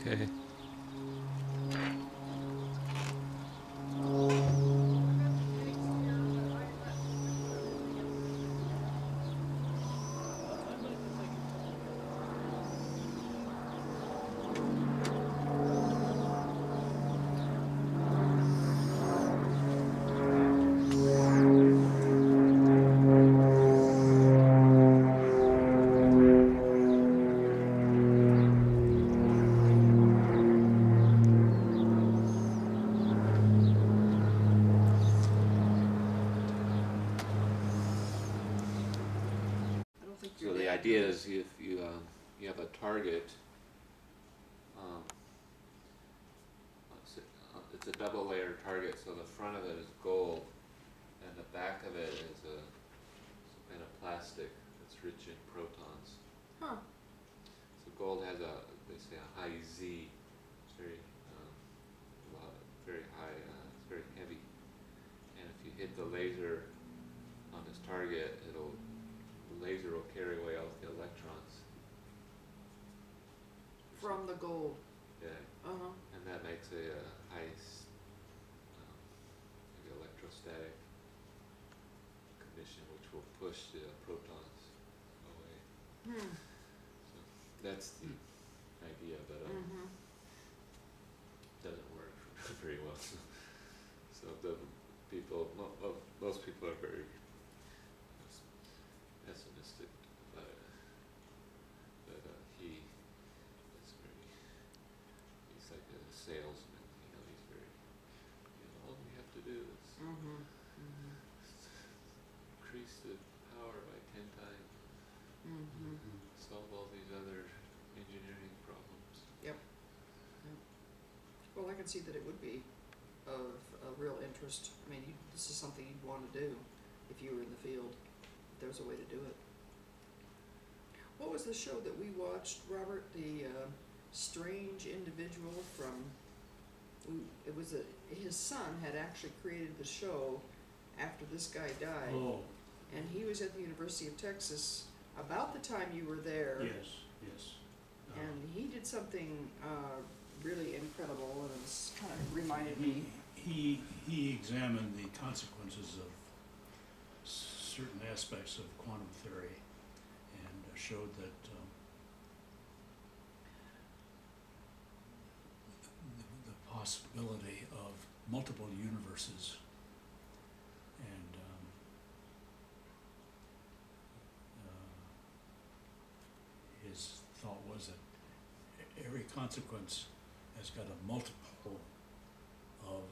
Okay. I don't think So your the dad idea knows. is if you have a target, um, it's a double layer target. So the front of it is gold, and the back of it is some kind of plastic that's rich in protons. Huh. So gold has they say a high Z. It's very very high. It's very heavy, and if you hit the laser on this target, the laser will carry away all the electrons. From the gold. Yeah, Uh-huh. and that makes a maybe electrostatic condition, which will push the protons away. Hmm. So that's the idea, but Mm-hmm. doesn't work very well. So the people, most people are very pessimistic about it. But he's like a salesman. He's very, all we have to do is Mm-hmm. Mm-hmm. increase the power by 10 times, Mm-hmm. solve all these other engineering problems. Yep. Yep. Well, I can see that it would be of a real interest. I mean, this is something you'd want to do if you were in the field. If there's a way to do it. What was the show that we watched, Robert? The strange individual from. It was his son had actually created the show after this guy died. Oh, And he was at the University of Texas about the time you were there. yes, yes. And he did something really incredible, and it's kind of reminded me. He examined the consequences of certain aspects of quantum theory and showed that the possibility of multiple universes and his thought was that every consequence has got a multiple of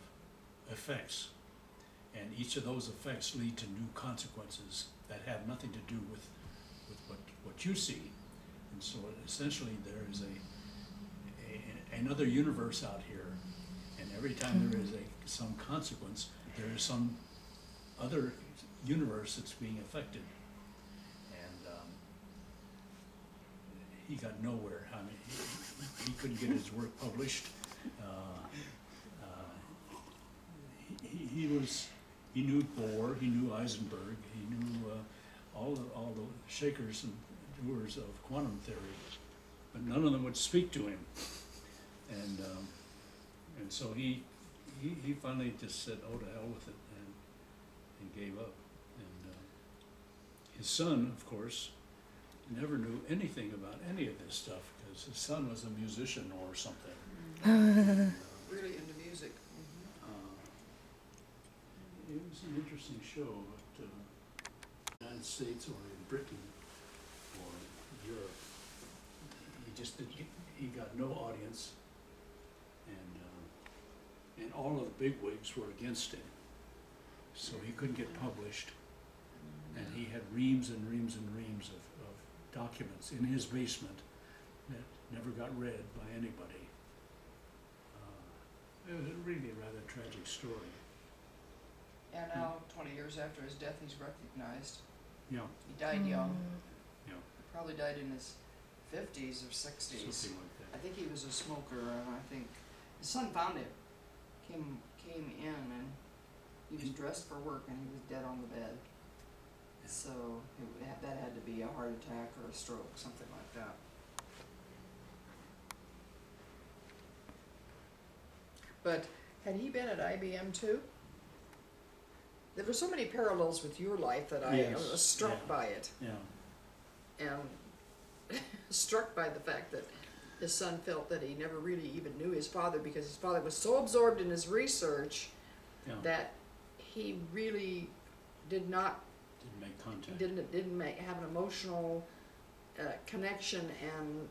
effects, and each of those effects lead to new consequences that have nothing to do with what you see. And so essentially there is another universe out here, and every time there is some consequence, there is some other universe that's being affected. And he got nowhere. I mean, he couldn't get his work published. He knew Bohr, he knew Heisenberg, he knew all the shakers and doers of quantum theory, but none of them would speak to him. And so he finally just said, "Oh, to hell with it," and gave up. And his son, of course, never knew anything about any of this stuff because his son was a musician or something. Really into music. It was an interesting show, but the United States or in Britain or Europe, he got no audience, and all of the bigwigs were against him, so he couldn't get published, and he had reams and reams and reams of documents in his basement that never got read by anybody. It was really a rather tragic story. And now, 20 years after his death, he's recognized. Yeah, He died young. yeah, He probably died in his 50s or 60s. something like I that. think he was a smoker, and I think his son found him. Came in, and he was dressed for work, and he was dead on the bed. So that had to be a heart attack or a stroke, something like that. But had he been at IBM too? There were so many parallels with your life that I Yes, was struck yeah. by it. Yeah, And struck by the fact that his son felt that he never really even knew his father because his father was so absorbed in his research yeah. that he really did not Didn't make contact. didn't have an emotional connection, and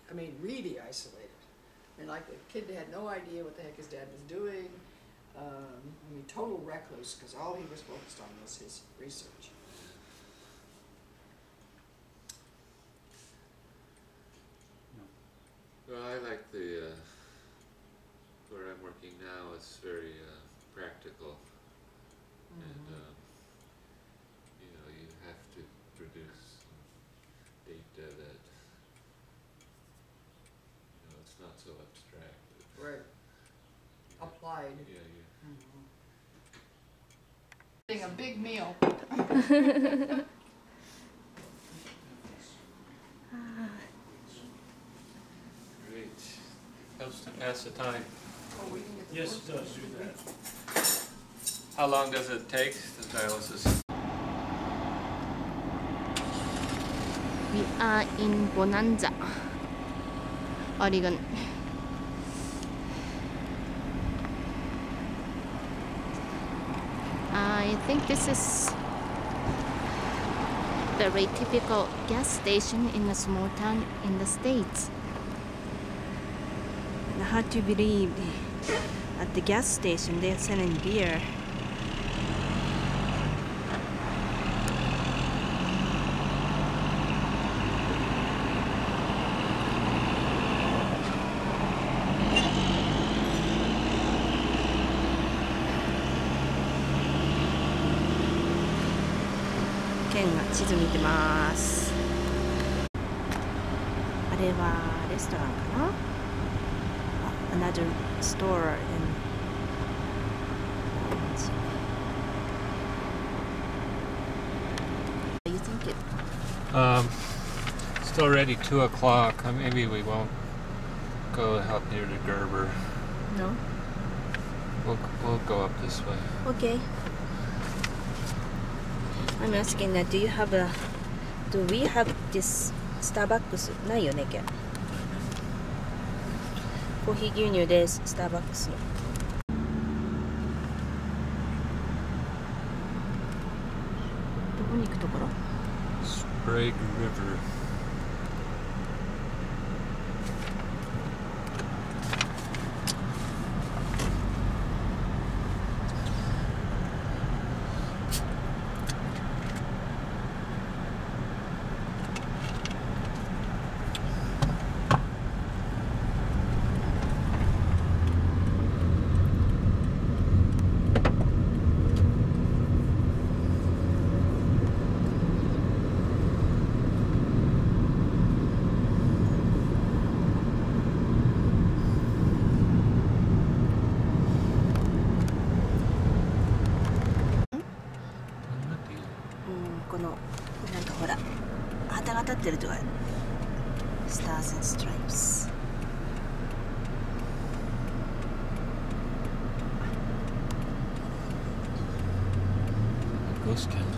I mean really isolated. I mean, like the kid had no idea what the heck his dad was doing. I mean, total recluse because all he was focused on was his research. Well, I like the, where I'm working now, it's very practical. And, you know, you have to produce some data that, you know, it's not so abstract. It's, Right. you Applied. Yeah, yeah. Being a big meal. Great. Helps to pass the time. Oh, we can get the Yes, work it does do that. How long does it take, the dialysis? We are in Bonanza, Oregon. I think this is very typical gas station in a small town in the States. And hard to believe at the gas station they're selling beer.ケンが地図見てます。あれはレストランかな？Another store in You think it? It's already 2 o'clock. Maybe we won't go up near the Gerber. No? We'll go up this way. Okay. I'm asking that do we have this Starbucks ないよねケン。コーヒー牛乳ですスターバックスの。どこに行くところ？ Sprague River. to it. Stars and stripes. Ghost camp.